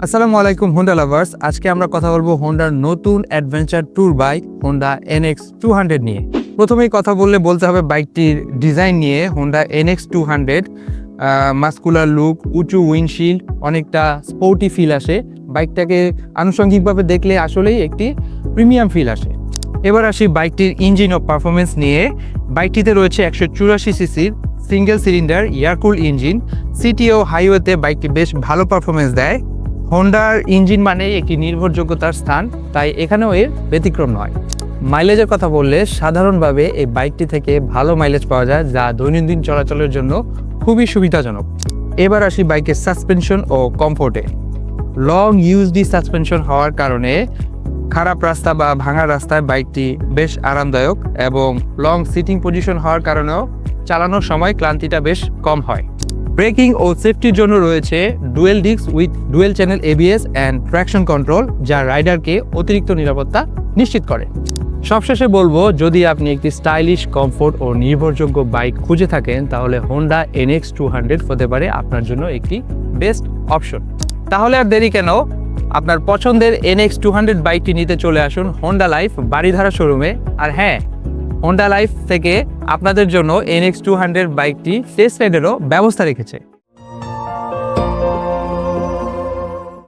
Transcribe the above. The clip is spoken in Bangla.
আসসালামু আলাইকুম হোন্ডা লাভার্স। আজকে আমরা কথা বলবো হোন্ডার নতুন adventure tour bike Honda NX 200 নিয়ে। প্রথমেই কথা বলতে হবে বাইকটির ডিজাইন নিয়ে। হোন্ডা NX 200 মাস্কুলার লুক, উঁচু উইন্ডশিল্ড, অনেকটা স্পোর্টি ফিল আসে। বাইকটাকে আনুষঙ্গিকভাবে দেখলে আসলেই একটি প্রিমিয়াম ফিল আসে। এবার আসি বাইকটির ইঞ্জিন ও পারফরমেন্স নিয়ে। বাইকটিতে রয়েছে 184 সিসির single cylinder air cool engine. City ও হাইওয়েতে বাইকটি বেশ ভালো পারফরমেন্স দেয়। হোন্ডার ইঞ্জিন মানে একটি নির্ভরযোগ্যতার স্থান, তাই এখানেও এর ব্যতিক্রম নয়। মাইলেজের কথা বললে সাধারণভাবে এই বাইকটি থেকে ভালো মাইলেজ পাওয়া যায়, যা দৈনন্দিন চলাচলের জন্য খুবই সুবিধাজনক। এবার আসি বাইকের সাসপেনশন ও কমফোর্টে। লং ইউএসডি সাসপেনশন হওয়ার কারণে খারাপ রাস্তা বা ভাঙা রাস্তায় বাইকটি বেশ আরামদায়ক, এবং লং সিটিং পজিশন হওয়ার কারণেও চালানোর সময় ক্লান্তিটা বেশ কম হয়। ব্রেকিং ও সেফটির জন্য রয়েছে dual disk with dual channel ABS and traction control, যা রাইডারকে অতিরিক্ত নিরাপত্তা নিশ্চিত করে। সবশেষে বলবো, যদি আপনি একটি স্টাইলিশ, কমফোর্ট ও নির্ভরযোগ্য বাইক খুঁজে থাকেন, তাহলে হোন্ডা NX 200 হতে পারে আপনার জন্য একটি বেস্ট অপশন। তাহলে আর দেরি কেন, আপনার পছন্দের NX 200 বাইকটি নিতে চলে আসুন হোন্ডা লাইফ বাড়িধারা শোরুমে। আর হ্যাঁ, হোন্ডা লাইফ থেকে আপনাদের জন্য NX 200 বাইকটি টেস্ট রাইডেরও ব্যবস্থা রেখেছে।